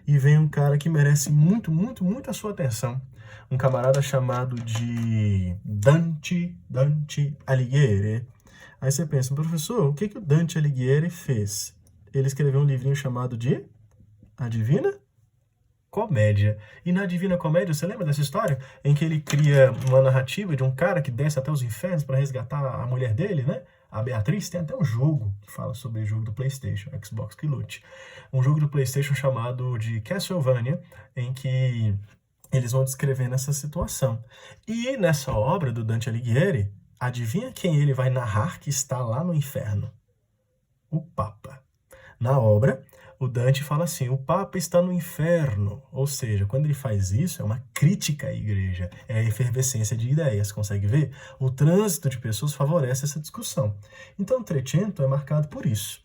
e vem um cara que merece muito a sua atenção, um camarada chamado de Dante Alighieri. Aí você pensa, professor, o que o Dante Alighieri fez? Ele escreveu um livrinho chamado de A Divina Comédia. E na Divina Comédia, você lembra dessa história? Em que ele cria uma narrativa de um cara que desce até os infernos para resgatar a mulher dele, né? A Beatriz. Tem até um jogo que fala sobre o jogo do PlayStation, Xbox que lute. Um jogo do PlayStation chamado de Castlevania, em que eles vão descrevendo essa situação. E nessa obra do Dante Alighieri, adivinha quem ele vai narrar que está lá no inferno? O Papa. Na obra, o Dante fala assim, o Papa está no inferno. Ou seja, quando ele faz isso, é uma crítica à igreja, é a efervescência de ideias, consegue ver? O trânsito de pessoas favorece essa discussão. Então, o Trecento é marcado por isso.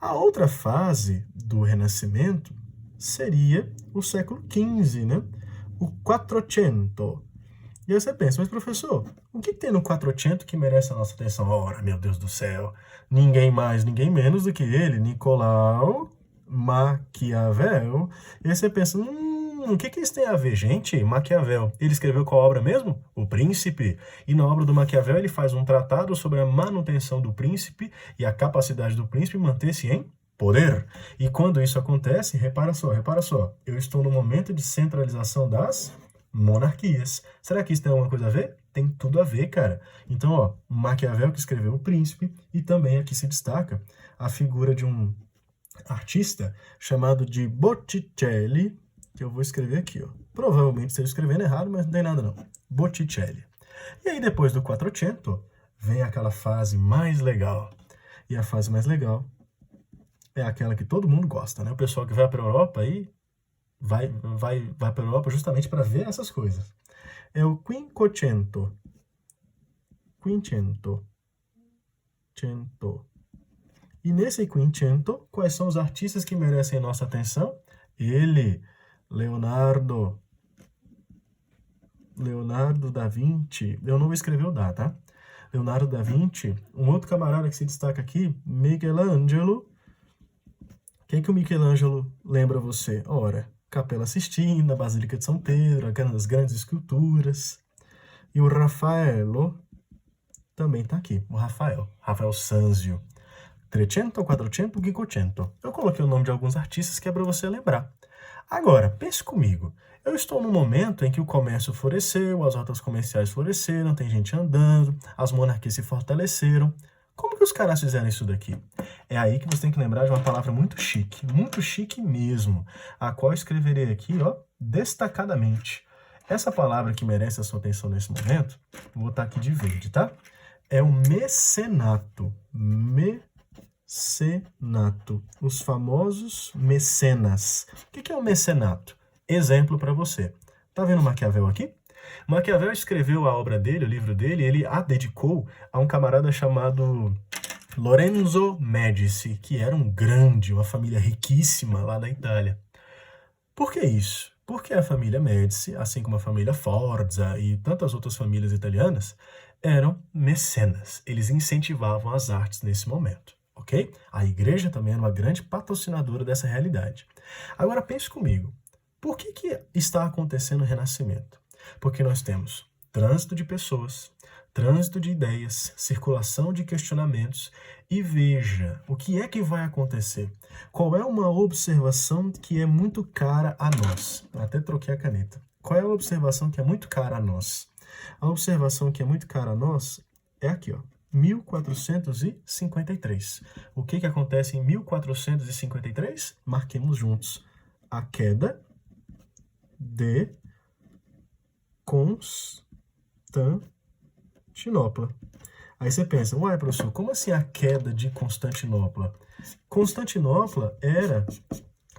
A outra fase do Renascimento seria o século XV, né? O Quattrocento. E aí você pensa, mas professor, o que tem no Quattrocento que merece a nossa atenção? Ora, meu Deus do céu, ninguém mais, ninguém menos do que ele, Nicolau Maquiavel. E aí você pensa, o que isso tem a ver? Gente, Maquiavel, ele escreveu qual obra mesmo? O Príncipe. E na obra do Maquiavel ele faz um tratado sobre a manutenção do príncipe e a capacidade do príncipe manter-se em poder. E quando isso acontece, repara só, eu estou no momento de centralização das monarquias. Será que isso tem alguma coisa a ver? Tem tudo a ver, cara. Então, ó, Maquiavel que escreveu O Príncipe, e também aqui se destaca a figura de um artista chamado de Botticelli, que eu vou escrever aqui, ó. Provavelmente estou escrevendo errado, mas não tem nada não. Botticelli. E aí depois do Quattrocento, vem aquela fase mais legal. E a fase mais legal é aquela que todo mundo gosta, né? O pessoal que vai para a Europa aí vai para a Europa justamente para ver essas coisas. É o Quinquecento. E nesse Quinquecento, quais são os artistas que merecem nossa atenção? Ele, Leonardo da Vinci. Eu não vou escrever o da, tá? Leonardo da Vinci. Um outro camarada que se destaca aqui, Michelangelo. O que o Michelangelo lembra você? Ora, Capela Sistina, Basílica de São Pedro, aquelas grandes esculturas. E o Raffaello também está aqui, o Rafael Sanzio. Trecento, Quattrocento, Quinquecento. Eu coloquei o nome de alguns artistas que é para você lembrar. Agora, pense comigo. Eu estou num momento em que o comércio floresceu, as rotas comerciais floresceram, tem gente andando, as monarquias se fortaleceram. Como que os caras fizeram isso daqui? É aí que você tem que lembrar de uma palavra muito chique mesmo, a qual eu escreverei aqui, ó, destacadamente. Essa palavra que merece a sua atenção nesse momento, vou botar aqui de verde, tá? É o mecenato. Mecenato. Os famosos mecenas. O que é o mecenato? Exemplo para você. Tá vendo Maquiavel aqui? Maquiavel escreveu a obra dele, o livro dele, ele a dedicou a um camarada chamado Lorenzo Medici, que era uma família riquíssima lá da Itália. Por que isso? Porque a família Medici, assim como a família Forza e tantas outras famílias italianas, eram mecenas. Eles incentivavam as artes nesse momento, ok? A igreja também era uma grande patrocinadora dessa realidade. Agora pense comigo, por que está acontecendo o Renascimento? Porque nós temos trânsito de pessoas, trânsito de ideias, circulação de questionamentos, e veja, o que é que vai acontecer? Qual é uma observação que é muito cara a nós? Até troquei a caneta. Qual é a observação que é muito cara a nós? A observação que é muito cara a nós é aqui, ó, 1453. O que acontece em 1453? Marquemos juntos. A queda de Constantinopla. Aí você pensa, uai, professor, como assim a queda de Constantinopla? Constantinopla era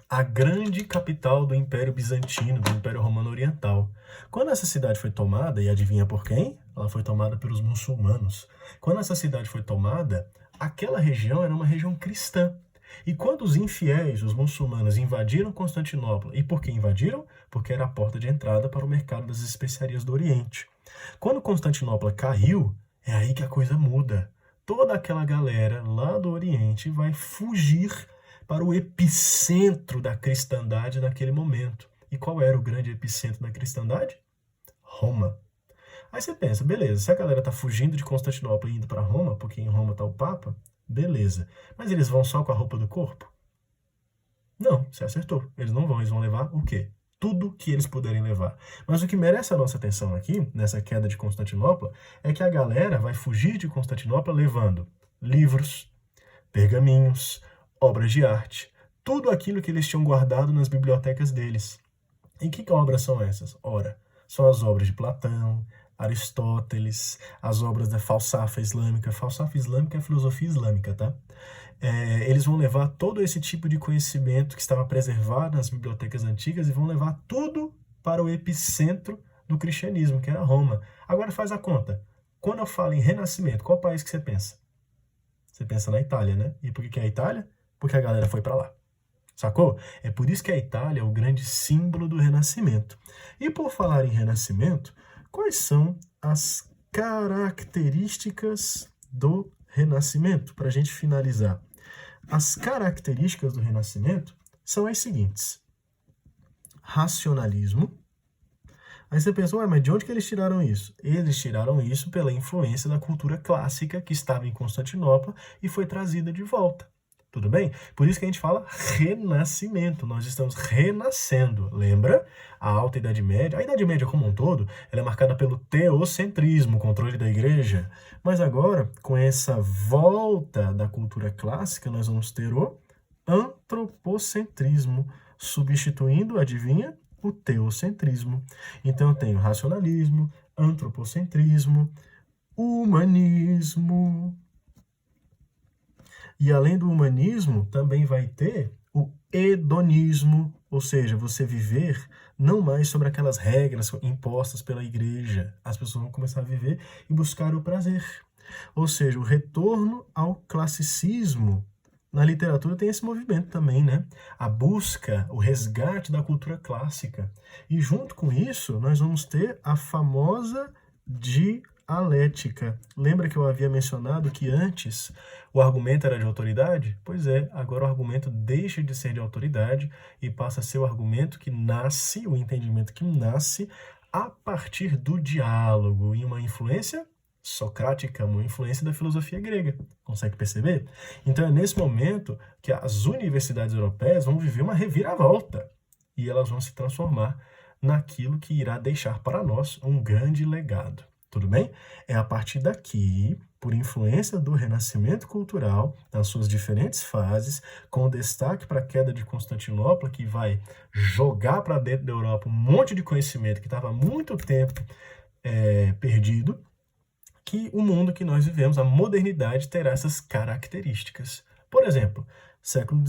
a grande capital do Império Bizantino, do Império Romano Oriental. Quando essa cidade foi tomada, e adivinha por quem? Ela foi tomada pelos muçulmanos. Quando essa cidade foi tomada, aquela região era uma região cristã. E quando os infiéis, os muçulmanos, invadiram Constantinopla, e por que invadiram? Porque era a porta de entrada para o mercado das especiarias do Oriente. Quando Constantinopla caiu, é aí que a coisa muda. Toda aquela galera lá do Oriente vai fugir para o epicentro da cristandade naquele momento. E qual era o grande epicentro da cristandade? Roma. Aí você pensa, beleza, se a galera tá fugindo de Constantinopla e indo para Roma, porque em Roma tá o Papa, beleza. Mas eles vão só com a roupa do corpo? Não, você acertou. Eles não vão, eles vão levar o quê? Tudo que eles puderem levar. Mas o que merece a nossa atenção aqui, nessa queda de Constantinopla, é que a galera vai fugir de Constantinopla levando livros, pergaminhos, obras de arte, tudo aquilo que eles tinham guardado nas bibliotecas deles. E que obras são essas? Ora, são as obras de Platão, Aristóteles, as obras da falsafa islâmica. Falsafa islâmica é filosofia islâmica, tá? Eles vão levar todo esse tipo de conhecimento que estava preservado nas bibliotecas antigas e vão levar tudo para o epicentro do cristianismo, que era Roma. Agora faz a conta. Quando eu falo em renascimento, qual país que você pensa? Você pensa na Itália, né? E por que é a Itália? Porque a galera foi para lá. Sacou? É por isso que a Itália é o grande símbolo do Renascimento. E por falar em Renascimento, quais são as características do Renascimento? Para a gente finalizar. As características do Renascimento são as seguintes. Racionalismo. Aí você pensa, ué, mas de onde que eles tiraram isso? Eles tiraram isso pela influência da cultura clássica que estava em Constantinopla e foi trazida de volta. Tudo bem? Por isso que a gente fala renascimento. Nós estamos renascendo. Lembra? A Alta Idade Média, a Idade Média como um todo, ela é marcada pelo teocentrismo, o controle da igreja. Mas agora, com essa volta da cultura clássica, nós vamos ter o antropocentrismo, substituindo, adivinha? O teocentrismo. Então eu tenho racionalismo, antropocentrismo, humanismo. E além do humanismo, também vai ter o hedonismo, ou seja, você viver não mais sobre aquelas regras impostas pela igreja. As pessoas vão começar a viver e buscar o prazer. Ou seja, o retorno ao classicismo. Na literatura tem esse movimento também, né? A busca, o resgate da cultura clássica. E junto com isso, nós vamos ter a famosa dialética. Lembra que eu havia mencionado que antes o argumento era de autoridade? Pois é, agora o argumento deixa de ser de autoridade e passa a ser o argumento que nasce, o entendimento que nasce a partir do diálogo e uma influência socrática, uma influência da filosofia grega. Consegue perceber? Então é nesse momento que as universidades europeias vão viver uma reviravolta e elas vão se transformar naquilo que irá deixar para nós um grande legado. Tudo bem? É a partir daqui, por influência do renascimento cultural, nas suas diferentes fases, com destaque para a queda de Constantinopla, que vai jogar para dentro da Europa um monte de conhecimento que estava há muito tempo perdido, que o mundo que nós vivemos, a modernidade, terá essas características. Por exemplo, século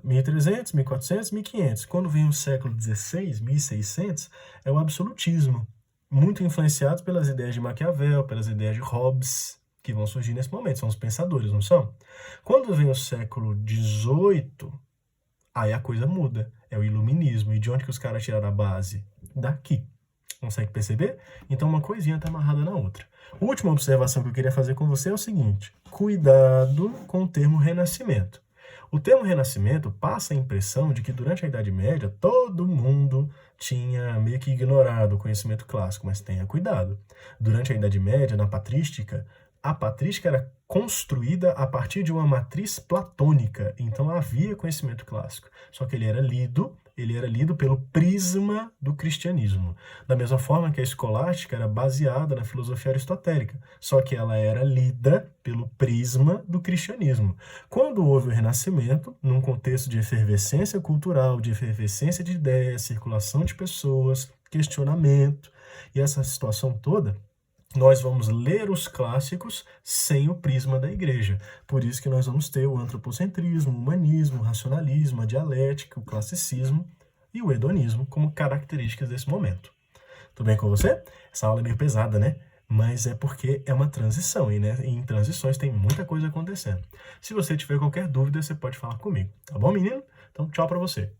1300, 1400, 1500. Quando vem o século XVI, 1600, é o absolutismo, muito influenciado pelas ideias de Maquiavel, pelas ideias de Hobbes, que vão surgir nesse momento. São os pensadores, não são? Quando vem o século XVIII, aí a coisa muda. É o iluminismo. E de onde que os caras tiraram a base? Daqui. Consegue perceber? Então uma coisinha está amarrada na outra. A última observação que eu queria fazer com você é o seguinte: cuidado com o termo renascimento. O termo renascimento passa a impressão de que durante a Idade Média todo mundo tinha meio que ignorado o conhecimento clássico, mas tenha cuidado. Durante a Idade Média, na patrística, a patrística era construída a partir de uma matriz platônica, então havia conhecimento clássico, só que ele era lido pelo prisma do cristianismo. Da mesma forma que a escolástica era baseada na filosofia aristotélica, só que ela era lida pelo prisma do cristianismo. Quando houve o Renascimento, num contexto de efervescência cultural, de efervescência de ideias, circulação de pessoas, questionamento, e essa situação toda, nós vamos ler os clássicos sem o prisma da igreja. Por isso que nós vamos ter o antropocentrismo, o humanismo, o racionalismo, a dialética, o classicismo e o hedonismo como características desse momento. Tudo bem com você? Essa aula é meio pesada, né? Mas é porque é uma transição, e né, em transições tem muita coisa acontecendo. Se você tiver qualquer dúvida, você pode falar comigo, tá bom, menino? Então, tchau pra você.